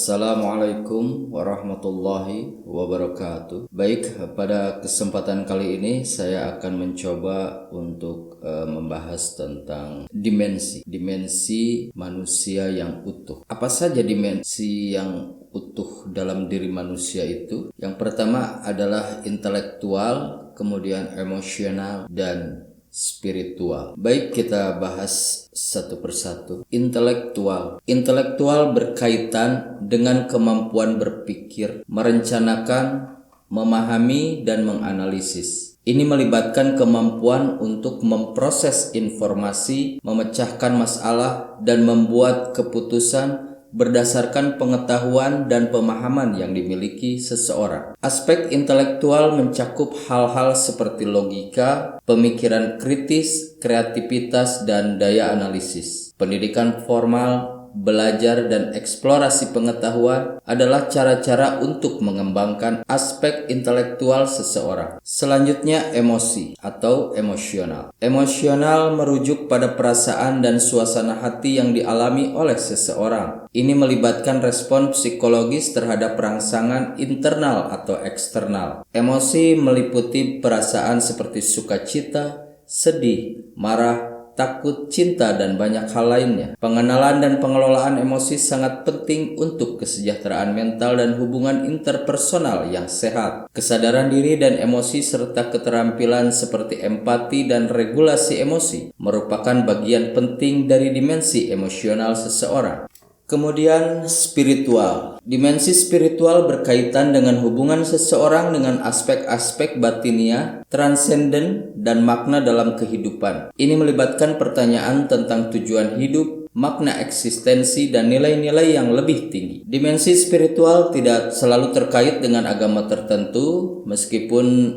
Assalamualaikum warahmatullahi wabarakatuh. Baik, pada kesempatan kali ini saya akan mencoba untuk membahas tentang dimensi manusia yang utuh. Apa saja dimensi yang utuh dalam diri manusia itu? Yang pertama adalah intelektual, kemudian emosional, dan spiritual. Baik, kita bahas satu persatu. Intelektual berkaitan dengan kemampuan berpikir, merencanakan, memahami, dan menganalisis. Ini melibatkan kemampuan untuk memproses informasi, memecahkan masalah, dan membuat keputusan berdasarkan pengetahuan dan pemahaman yang dimiliki seseorang. Aspek intelektual mencakup hal-hal seperti logika, pemikiran kritis, kreativitas, dan daya analisis. Pendidikan formal, belajar, dan eksplorasi pengetahuan adalah cara-cara untuk mengembangkan aspek intelektual seseorang. Selanjutnya, emosi atau emosional. Emosional merujuk pada perasaan dan suasana hati yang dialami oleh seseorang. Ini melibatkan respon psikologis terhadap rangsangan internal atau eksternal. Emosi meliputi perasaan seperti sukacita, sedih, marah, takut, cinta, dan banyak hal lainnya. Pengenalan dan pengelolaan emosi sangat penting untuk kesejahteraan mental dan hubungan interpersonal yang sehat. Kesadaran diri dan emosi serta keterampilan seperti empati dan regulasi emosi merupakan bagian penting dari dimensi emosional seseorang. Kemudian spiritual. Dimensi spiritual berkaitan dengan hubungan seseorang dengan aspek-aspek batinia, transenden, dan makna dalam kehidupan. Ini melibatkan pertanyaan tentang tujuan hidup, makna eksistensi, dan nilai-nilai yang lebih tinggi. Dimensi spiritual tidak selalu terkait dengan agama tertentu, meskipun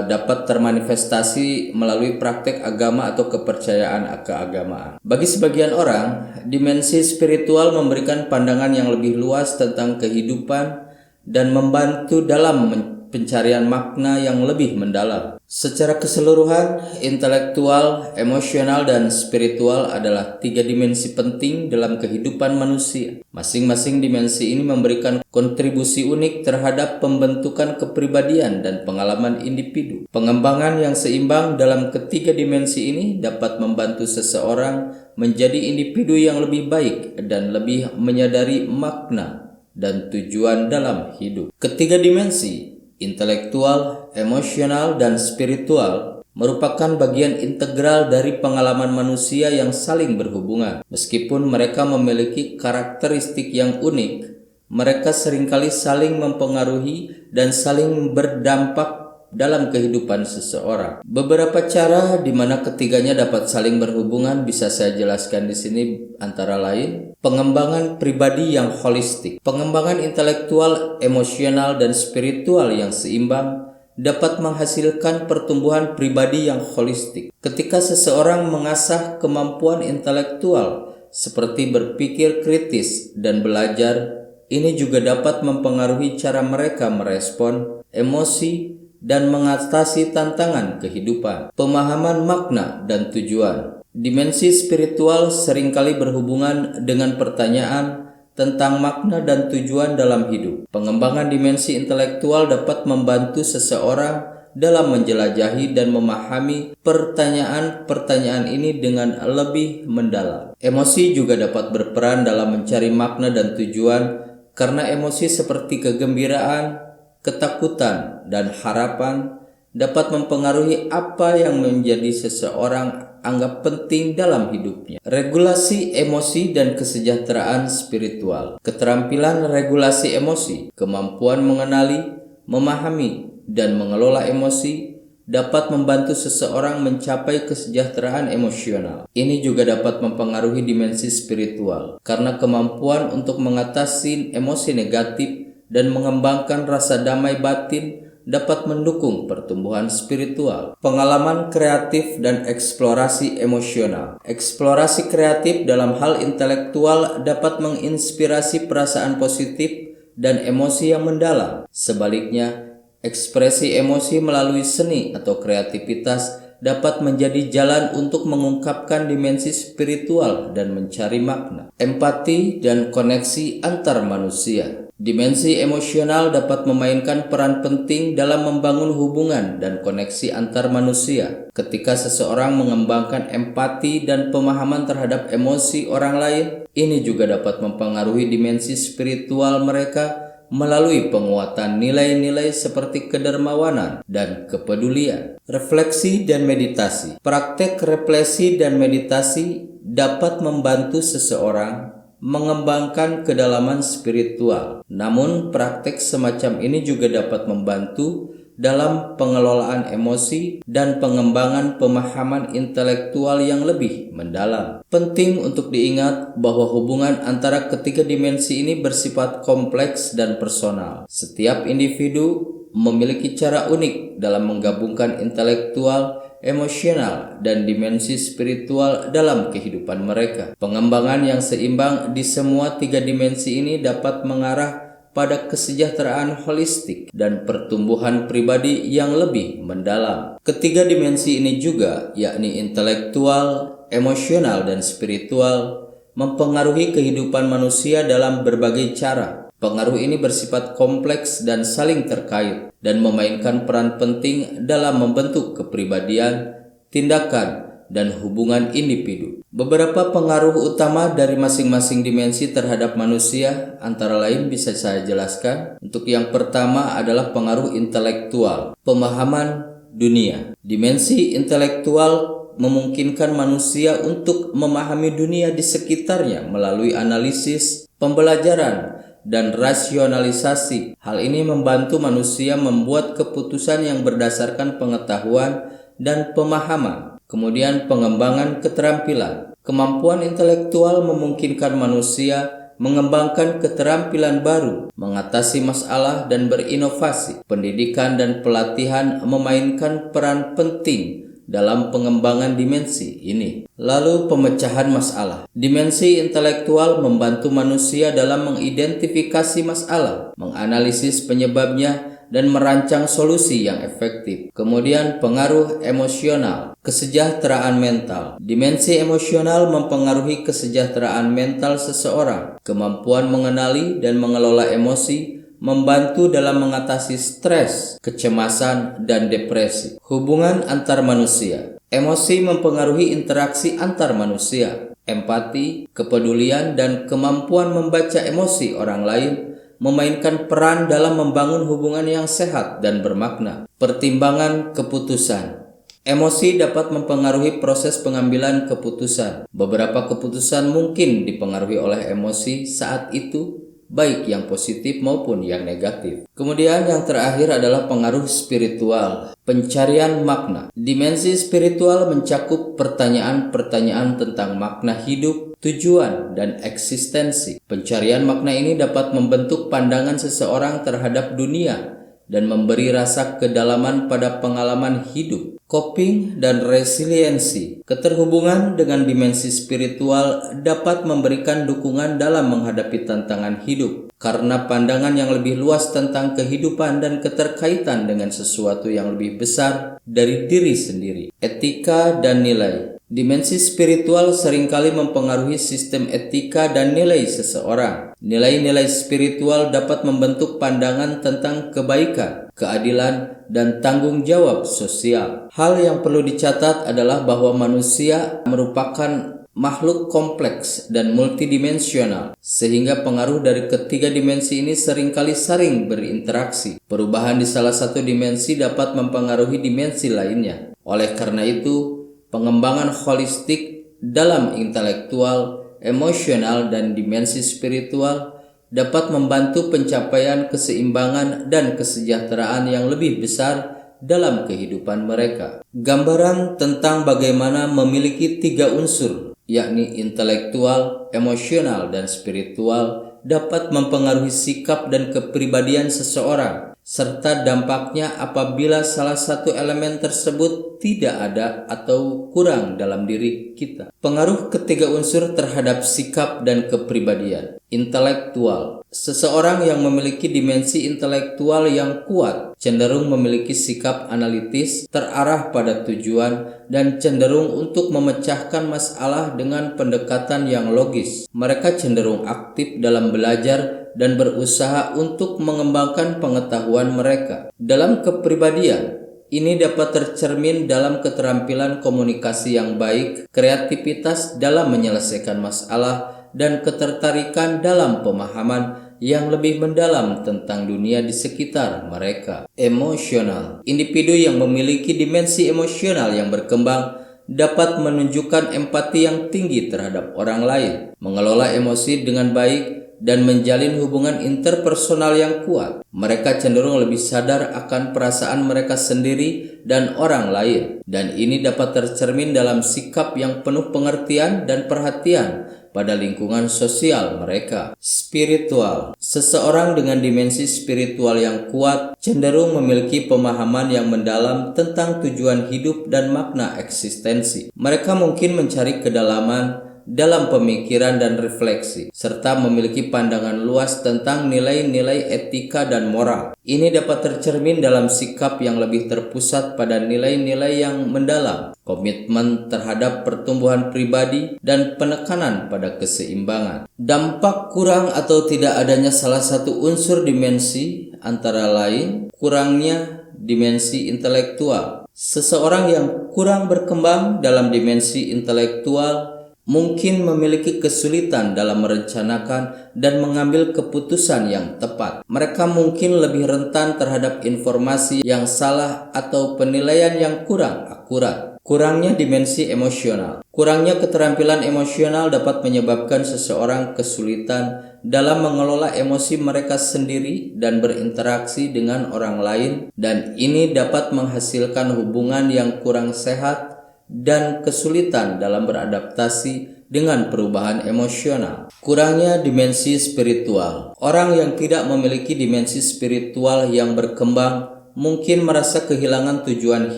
dapat termanifestasi melalui praktek agama atau kepercayaan keagamaan. Bagi sebagian orang, dimensi spiritual memberikan pandangan yang lebih luas tentang kehidupan dan membantu dalam pencarian makna yang lebih mendalam. Secara keseluruhan, intelektual, emosional, dan spiritual adalah tiga dimensi penting dalam kehidupan manusia. Masing-masing dimensi ini memberikan kontribusi unik terhadap pembentukan kepribadian dan pengalaman individu. Pengembangan yang seimbang dalam ketiga dimensi ini dapat membantu seseorang menjadi individu yang lebih baik dan lebih menyadari makna dan tujuan dalam hidup. Ketiga dimensi, intelektual, emosional, dan spiritual, merupakan bagian integral dari pengalaman manusia yang saling berhubungan. Meskipun mereka memiliki karakteristik yang unik, mereka seringkali saling mempengaruhi dan saling berdampak dalam kehidupan seseorang. Beberapa cara di mana ketiganya dapat saling berhubungan bisa saya jelaskan di sini, antara lain pengembangan pribadi yang holistik. Pengembangan intelektual, emosional, dan spiritual yang seimbang dapat menghasilkan pertumbuhan pribadi yang holistik. Ketika seseorang mengasah kemampuan intelektual seperti berpikir kritis dan belajar, ini juga dapat mempengaruhi cara mereka merespon emosi dan mengatasi tantangan kehidupan. Pemahaman makna dan tujuan. Dimensi spiritual seringkali berhubungan dengan pertanyaan tentang makna dan tujuan dalam hidup. Pengembangan dimensi intelektual dapat membantu seseorang dalam menjelajahi dan memahami pertanyaan-pertanyaan ini dengan lebih mendalam. Emosi juga dapat berperan dalam mencari makna dan tujuan, karena emosi seperti kegembiraan, ketakutan, dan harapan dapat mempengaruhi apa yang menjadi seseorang anggap penting dalam hidupnya. Regulasi emosi dan kesejahteraan spiritual. Keterampilan regulasi emosi, kemampuan mengenali, memahami, dan mengelola emosi dapat membantu seseorang mencapai kesejahteraan emosional. Ini juga dapat mempengaruhi dimensi spiritual, karena kemampuan untuk mengatasi emosi negatif dan mengembangkan rasa damai batin dapat mendukung pertumbuhan spiritual. Pengalaman kreatif dan eksplorasi emosional. Eksplorasi kreatif dalam hal intelektual dapat menginspirasi perasaan positif dan emosi yang mendalam. Sebaliknya, ekspresi emosi melalui seni atau kreativitas dapat menjadi jalan untuk mengungkapkan dimensi spiritual dan mencari makna. Empati dan koneksi antar manusia. Dimensi emosional dapat memainkan peran penting dalam membangun hubungan dan koneksi antar manusia. Ketika seseorang mengembangkan empati dan pemahaman terhadap emosi orang lain, ini juga dapat mempengaruhi dimensi spiritual mereka melalui penguatan nilai-nilai seperti kedermawanan dan kepedulian. Refleksi dan meditasi. Praktek refleksi dan meditasi dapat membantu seseorang mengembangkan kedalaman spiritual. Namun, praktek semacam ini juga dapat membantu dalam pengelolaan emosi dan pengembangan pemahaman intelektual yang lebih mendalam. Penting untuk diingat bahwa hubungan antara ketiga dimensi ini bersifat kompleks dan personal. Setiap individu memiliki cara unik dalam menggabungkan intelektual, emosional, dan dimensi spiritual dalam kehidupan mereka. Pengembangan yang seimbang di semua tiga dimensi ini dapat mengarah pada kesejahteraan holistik dan pertumbuhan pribadi yang lebih mendalam. Ketiga dimensi ini juga, yakni intelektual, emosional, dan spiritual, mempengaruhi kehidupan manusia dalam berbagai cara. Pengaruh ini bersifat kompleks dan saling terkait dan memainkan peran penting dalam membentuk kepribadian, tindakan, dan hubungan individu. Beberapa pengaruh utama dari masing-masing dimensi terhadap manusia antara lain bisa saya jelaskan. Untuk yang pertama adalah pengaruh intelektual, pemahaman dunia. Dimensi intelektual memungkinkan manusia untuk memahami dunia di sekitarnya melalui analisis, pembelajaran, dan rasionalisasi. Hal ini membantu manusia membuat keputusan yang berdasarkan pengetahuan dan pemahaman. Kemudian pengembangan keterampilan. Kemampuan intelektual memungkinkan manusia mengembangkan keterampilan baru, mengatasi masalah, dan berinovasi. Pendidikan dan pelatihan memainkan peran penting dalam pengembangan dimensi ini. Lalu pemecahan masalah. Dimensi intelektual membantu manusia dalam mengidentifikasi masalah, menganalisis penyebabnya, dan merancang solusi yang efektif. Kemudian pengaruh emosional, kesejahteraan mental. Dimensi emosional mempengaruhi kesejahteraan mental seseorang. Kemampuan mengenali dan mengelola emosi membantu dalam mengatasi stres, kecemasan, dan depresi. Hubungan antar manusia. Emosi mempengaruhi interaksi antar manusia. Empati, kepedulian, dan kemampuan membaca emosi orang lain memainkan peran dalam membangun hubungan yang sehat dan bermakna. Pertimbangan keputusan. Emosi dapat mempengaruhi proses pengambilan keputusan. Beberapa keputusan mungkin dipengaruhi oleh emosi saat itu, baik yang positif maupun yang negatif. Kemudian yang terakhir adalah pengaruh spiritual, pencarian makna. Dimensi spiritual mencakup pertanyaan-pertanyaan tentang makna hidup, tujuan, dan eksistensi. Pencarian makna ini dapat membentuk pandangan seseorang terhadap dunia dan memberi rasa kedalaman pada pengalaman hidup. Coping dan resiliensi. Keterhubungan dengan dimensi spiritual dapat memberikan dukungan dalam menghadapi tantangan hidup karena pandangan yang lebih luas tentang kehidupan dan keterkaitan dengan sesuatu yang lebih besar dari diri sendiri. Etika dan nilai. Dimensi spiritual seringkali mempengaruhi sistem etika dan nilai seseorang. Nilai-nilai spiritual dapat membentuk pandangan tentang kebaikan, keadilan, dan tanggung jawab sosial. Hal yang perlu dicatat adalah bahwa manusia merupakan makhluk kompleks dan multidimensional, sehingga pengaruh dari ketiga dimensi ini seringkali saling berinteraksi. Perubahan di salah satu dimensi dapat mempengaruhi dimensi lainnya. Oleh karena itu, pengembangan holistik dalam intelektual, emosional, dan dimensi spiritual dapat membantu pencapaian keseimbangan dan kesejahteraan yang lebih besar dalam kehidupan mereka. Gambaran tentang bagaimana memiliki tiga unsur, yakni intelektual, emosional, dan spiritual, dapat mempengaruhi sikap dan kepribadian seseorang, serta dampaknya apabila salah satu elemen tersebut tidak ada atau kurang dalam diri kita. Pengaruh ketiga unsur terhadap sikap dan kepribadian. Intelektual. Seseorang yang memiliki dimensi intelektual yang kuat cenderung memiliki sikap analitis, terarah pada tujuan, dan cenderung untuk memecahkan masalah dengan pendekatan yang logis. Mereka cenderung aktif dalam belajar dan berusaha untuk mengembangkan pengetahuan mereka. Dalam kepribadian, ini dapat tercermin dalam keterampilan komunikasi yang baik, kreativitas dalam menyelesaikan masalah, dan ketertarikan dalam pemahaman yang lebih mendalam tentang dunia di sekitar mereka. Emosional. Individu yang memiliki dimensi emosional yang berkembang dapat menunjukkan empati yang tinggi terhadap orang lain, mengelola emosi dengan baik, dan menjalin hubungan interpersonal yang kuat. Mereka cenderung lebih sadar akan perasaan mereka sendiri dan orang lain, dan ini dapat tercermin dalam sikap yang penuh pengertian dan perhatian pada lingkungan sosial mereka. Spiritual. Seseorang dengan dimensi spiritual yang kuat cenderung memiliki pemahaman yang mendalam tentang tujuan hidup dan makna eksistensi. Mereka mungkin mencari kedalaman dalam pemikiran dan refleksi, serta memiliki pandangan luas tentang nilai-nilai etika dan moral. Ini dapat tercermin dalam sikap yang lebih terpusat pada nilai-nilai yang mendalam, komitmen terhadap pertumbuhan pribadi, dan penekanan pada keseimbangan. Dampak kurang atau tidak adanya salah satu unsur dimensi antara lain kurangnya dimensi intelektual. Seseorang yang kurang berkembang dalam dimensi intelektual mungkin memiliki kesulitan dalam merencanakan dan mengambil keputusan yang tepat. Mereka mungkin lebih rentan terhadap informasi yang salah atau penilaian yang kurang akurat. Kurangnya dimensi emosional. Kurangnya keterampilan emosional dapat menyebabkan seseorang kesulitan dalam mengelola emosi mereka sendiri dan berinteraksi dengan orang lain, dan ini dapat menghasilkan hubungan yang kurang sehat dan kesulitan dalam beradaptasi dengan perubahan emosional. Kurangnya dimensi spiritual. Orang yang tidak memiliki dimensi spiritual yang berkembang mungkin merasa kehilangan tujuan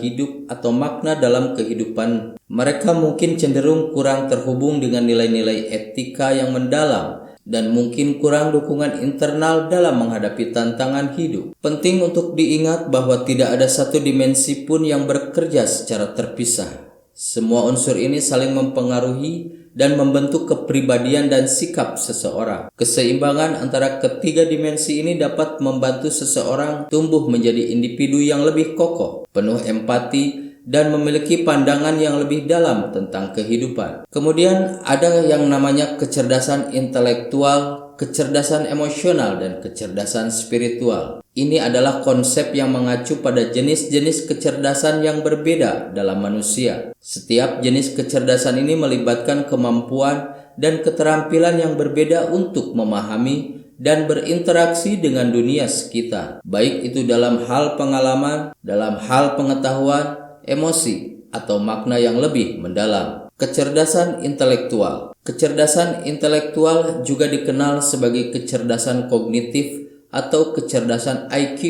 hidup atau makna dalam kehidupan. Mereka mungkin cenderung kurang terhubung dengan nilai-nilai etika yang mendalam dan mungkin kurang dukungan internal dalam menghadapi tantangan hidup. Penting untuk diingat bahwa tidak ada satu dimensi pun yang bekerja secara terpisah. Semua unsur ini saling mempengaruhi dan membentuk kepribadian dan sikap seseorang. Keseimbangan antara ketiga dimensi ini dapat membantu seseorang tumbuh menjadi individu yang lebih kokoh, penuh empati, dan memiliki pandangan yang lebih dalam tentang kehidupan. Kemudian ada yang namanya kecerdasan intelektual, kecerdasan emosional, dan kecerdasan spiritual. Ini adalah konsep yang mengacu pada jenis-jenis kecerdasan yang berbeda dalam manusia. Setiap jenis kecerdasan ini melibatkan kemampuan dan keterampilan yang berbeda untuk memahami dan berinteraksi dengan dunia sekitar, baik itu dalam hal pengalaman, dalam hal pengetahuan, emosi, atau makna yang lebih mendalam. Kecerdasan intelektual. Kecerdasan intelektual juga dikenal sebagai kecerdasan kognitif atau kecerdasan IQ,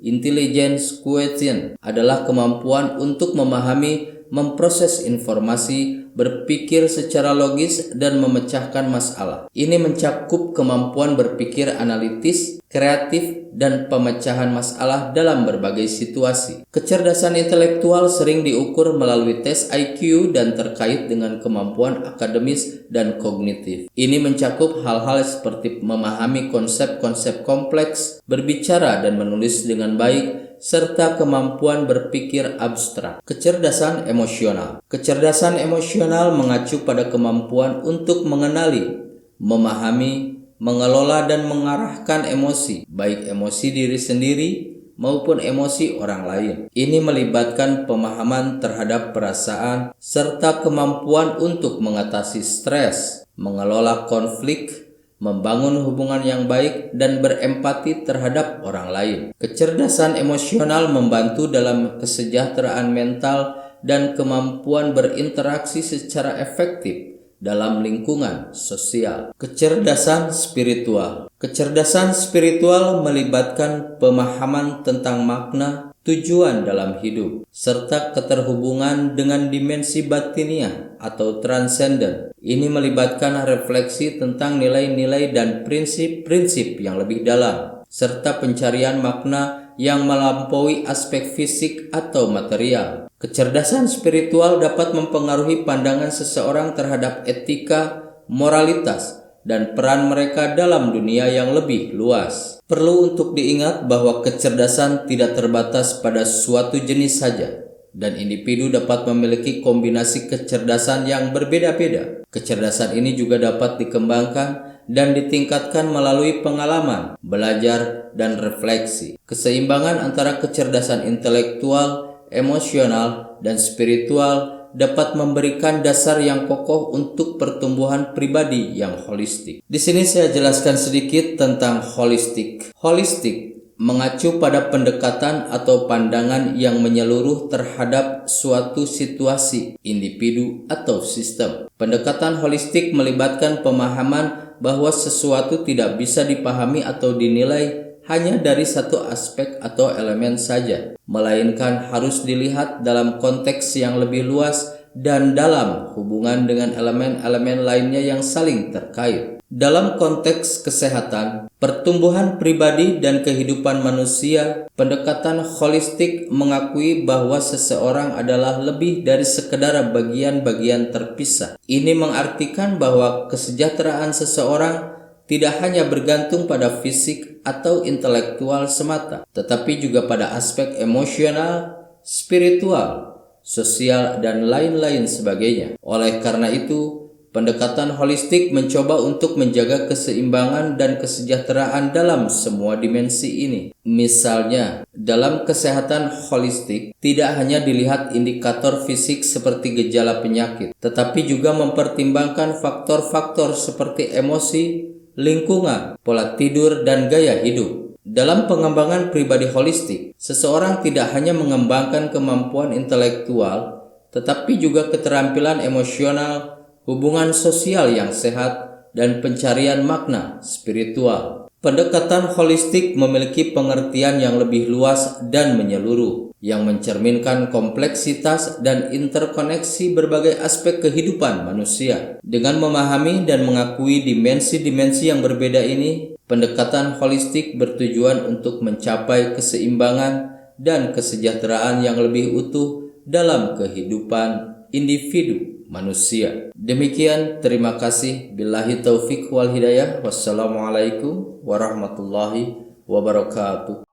intelligence quotient, adalah kemampuan untuk memahami, memproses informasi, berpikir secara logis, dan memecahkan masalah. Ini mencakup kemampuan berpikir analitis, kreatif, dan pemecahan masalah dalam berbagai situasi. Kecerdasan intelektual sering diukur melalui tes IQ dan terkait dengan kemampuan akademis dan kognitif. Ini mencakup hal-hal seperti memahami konsep-konsep kompleks, berbicara dan menulis dengan baik, serta kemampuan berpikir abstrak. Kecerdasan emosional. Kecerdasan emosional mengacu pada kemampuan untuk mengenali, memahami, mengelola dan mengarahkan emosi, baik emosi diri sendiri maupun emosi orang lain. Ini melibatkan pemahaman terhadap perasaan serta kemampuan untuk mengatasi stres, mengelola konflik, membangun hubungan yang baik, dan berempati terhadap orang lain. Kecerdasan emosional membantu dalam kesejahteraan mental dan kemampuan berinteraksi secara efektif dalam lingkungan sosial. Kecerdasan spiritual. Kecerdasan spiritual melibatkan pemahaman tentang makna, tujuan dalam hidup, serta keterhubungan dengan dimensi batiniah atau transenden. Ini melibatkan refleksi tentang nilai-nilai dan prinsip-prinsip yang lebih dalam, serta pencarian makna yang melampaui aspek fisik atau material. Kecerdasan spiritual dapat mempengaruhi pandangan seseorang terhadap etika, moralitas, dan peran mereka dalam dunia yang lebih luas. Perlu untuk diingat bahwa kecerdasan tidak terbatas pada suatu jenis saja, dan individu dapat memiliki kombinasi kecerdasan yang berbeda-beda. Kecerdasan ini juga dapat dikembangkan dan ditingkatkan melalui pengalaman, belajar, dan refleksi. Keseimbangan antara kecerdasan intelektual, emosional, dan spiritual dapat memberikan dasar yang kokoh untuk pertumbuhan pribadi yang holistik. Di sini saya jelaskan sedikit tentang holistik. Holistik mengacu pada pendekatan atau pandangan yang menyeluruh terhadap suatu situasi, individu, atau sistem. Pendekatan holistik melibatkan pemahaman bahwa sesuatu tidak bisa dipahami atau dinilai hanya dari satu aspek atau elemen saja, melainkan harus dilihat dalam konteks yang lebih luas dan dalam hubungan dengan elemen-elemen lainnya yang saling terkait. Dalam konteks kesehatan, pertumbuhan pribadi dan kehidupan manusia, pendekatan holistik mengakui bahwa seseorang adalah lebih dari sekedar bagian-bagian terpisah. Ini mengartikan bahwa kesejahteraan seseorang tidak hanya bergantung pada fisik atau intelektual semata, tetapi juga pada aspek emosional, spiritual, sosial, dan lain-lain sebagainya. Oleh karena itu, pendekatan holistik mencoba untuk menjaga keseimbangan dan kesejahteraan dalam semua dimensi ini. Misalnya, dalam kesehatan holistik, tidak hanya dilihat indikator fisik seperti gejala penyakit, tetapi juga mempertimbangkan faktor-faktor seperti emosi, lingkungan, pola tidur, dan gaya hidup. Dalam pengembangan pribadi holistik, seseorang tidak hanya mengembangkan kemampuan intelektual, tetapi juga keterampilan emosional, hubungan sosial yang sehat, dan pencarian makna spiritual. Pendekatan holistik memiliki pengertian yang lebih luas dan menyeluruh, yang mencerminkan kompleksitas dan interkoneksi berbagai aspek kehidupan manusia. Dengan memahami dan mengakui dimensi-dimensi yang berbeda ini, pendekatan holistik bertujuan untuk mencapai keseimbangan dan kesejahteraan yang lebih utuh dalam kehidupan individu manusia. Demikian, terima kasih. Billahi taufik wal hidayah. Wassalamualaikum warahmatullahi wabarakatuh.